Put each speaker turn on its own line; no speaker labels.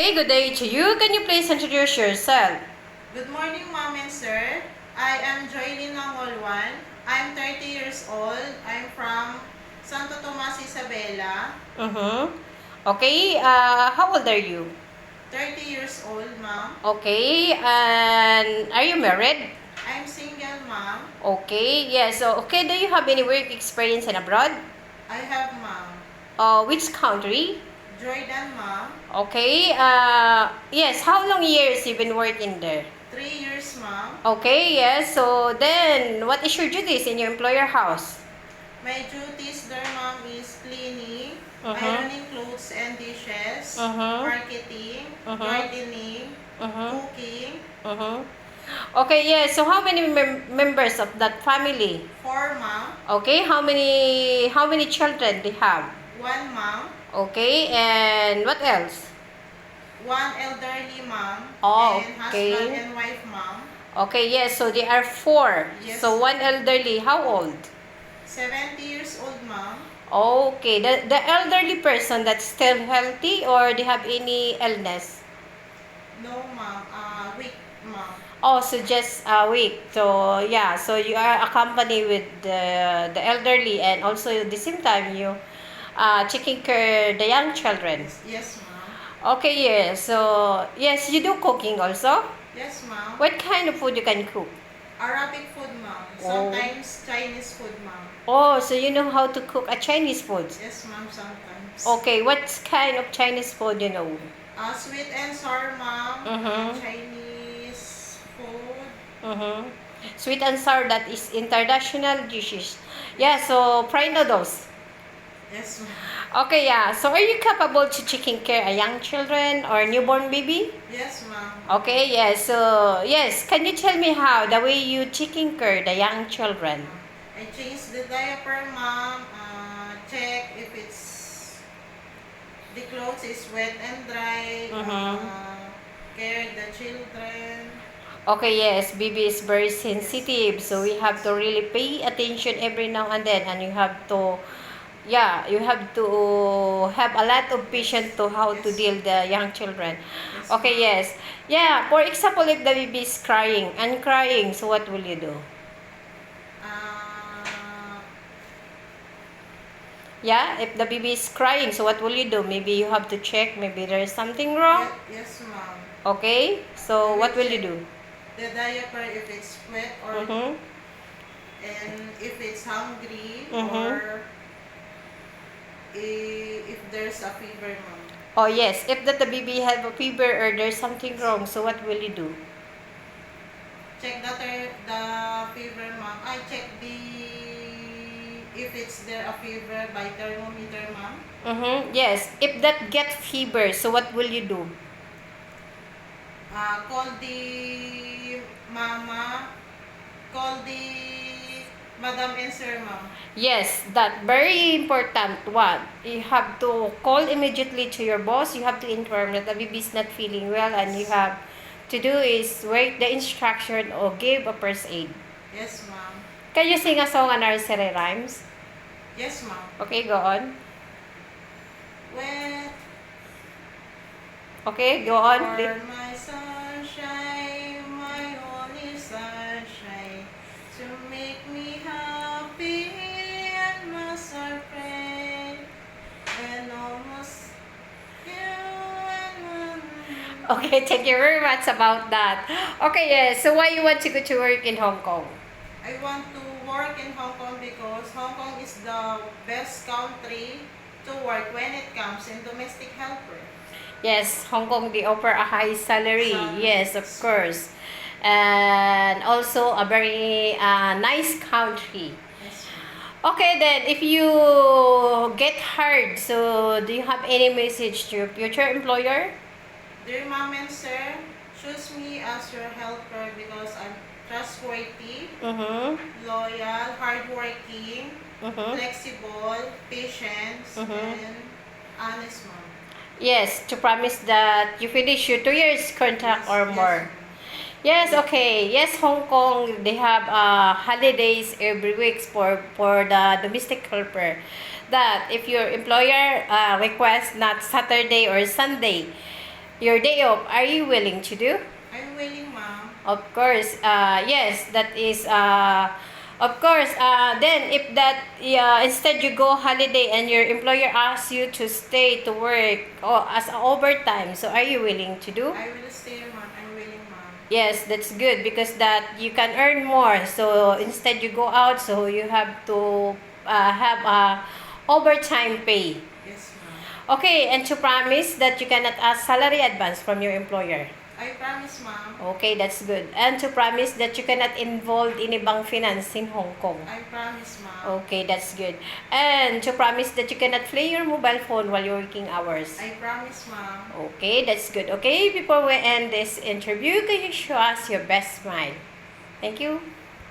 Hey, good day to you. Can you please introduce yourself?
Good morning, Mom and Sir. I am Joylyn Nangolwan. I'm 30 years old. I'm from Santo Tomas, Isabela.
Mm-hmm. Okay, how old are you?
30 years old, Mom.
Okay, and are you married?
I'm single, Mom.
Okay, yes. So, okay, do you have any work experience in abroad?
I have, Mom.
Which country?
Jordan, Mom.
Okay, yes. How long years you been working there?
3 years, Mom.
Okay, yes. So then, what is your duties in your employer house?
My duties there, Mom, is cleaning,
Uh-huh.
ironing clothes and dishes,
Uh-huh.
marketing,
Uh-huh.
gardening,
Uh-huh.
cooking.
Uh-huh. Okay, yes. So how many members of that family?
4, Mom.
Okay, how many children they have?
1, Mom.
Okay, and what else?
1 elderly mom
Oh,
and husband
okay.
and wife, Mom.
Okay, yes. So they are four.
Yes.
So one elderly, how old?
70 years old, Mom.
Okay, the elderly person that's still healthy or they have any illness?
No, Mom. Weak, Mom.
Oh, so just a week. So yeah, so you are accompanied with the elderly and also at the same time you taking care the young children.
Yes, Mom.
Okay, yes. So yes, you do cooking also.
Yes, Mom.
What kind of food you can cook?
Arabic food, Mom.
Oh.
Sometimes Chinese food, Mom.
Oh, so you know how to cook a Chinese food.
Yes, Mom. Sometimes.
Okay, what kind of Chinese food you know?
Sweet and sour, Mom.
Mhm.
Chinese food.
Mm-hmm. Sweet and sour, that is international dishes. Yeah, so fried noodles.
Yes, Mom.
Okay, yeah. So are you capable to taking care of young children or newborn baby?
Yes, Mom.
Okay, yes. So, yes, can you tell me how the way you taking care the young children?
I change the diaper, Mom. Check if the clothes is wet and dry.
Mm-hmm.
Care the children.
Okay, yes, baby is very sensitive, so we have to really pay attention every now and then, and you have to, yeah, you have to have a lot of patience to how to
Yes.
deal the young children.
Yes,
Okay,
Mom.
yes, yeah. For example, if the baby is crying and crying, so what will you do?
Uh,
Yeah, if the baby is crying, so what will you do? Maybe you have to check. Maybe there is something wrong.
yes, Mom.
Okay, so what will you do?
The diaper if it's wet or
Mm-hmm.
and if it's hungry
Mm-hmm.
or if there's a fever, Mom.
Oh yes, if that the baby have a fever or there's something wrong, so what will you do?
Check the fever, Mom. I check the if it's there a fever by thermometer, Mom.
Mm-hmm. Yes, if that get fever, so what will you do?
Call the mama. Call the madam and sir, Mom.
Yes, that very important one. You have to call immediately to your boss. You have to inform that the baby is not feeling well, and you have to do is write the instruction or give a first aid.
Yes, Mom.
Can you sing a song, a nursery rhymes?
Yes, Mom.
Okay, go on.
Wet
Okay, go on,
for
please.
my sunshine, my only sunshine, to make me happy and must our friend, and almost you and
Okay, thank you very much about that. Okay, yes. So why you want to go to work in Hong Kong?
I want to work in Hong Kong because Hong Kong is the best country to work when it comes in domestic helper.
Yes, Hong Kong, they offer a high salary.
Salary.
Yes, of course. And also a very nice country.
Yes, Ma'am.
Okay, then, if you get hired, so do you have any message to your future employer?
Dear Mom and Sir, choose me as your helper because I'm trustworthy,
Mm-hmm.
loyal, hardworking,
Mm-hmm.
flexible, patient, and honest, Mom.
Yes, to promise that you finish your 2 years contract or more.
Ma'am.
Yes, okay. Yes, Hong Kong, they have holidays every week for the domestic helper. That if your employer requests not Saturday or Sunday, your day off, are you willing to do?
I'm willing, ma'am.
Of course, yes, that is, of course, then if that, instead you go holiday and your employer asks you to stay to work or as a overtime, so are you willing to do?
I will stay, ma'am. I'm willing, ma'am.
Yes, that's good because that you can earn more. So instead you go out, so you have to have a overtime pay.
Yes, ma'am.
Okay, and to promise that you cannot ask salary advance from your employer.
I promise, ma'am.
Okay, that's good. And to promise that you cannot involve in ibang finance in Hong Kong.
I promise, ma'am.
Okay, that's good. And to promise that you cannot play your mobile phone while you're working hours.
I promise, ma'am.
Okay, that's good. Okay, before we end this interview, can you show us your best smile? Thank you.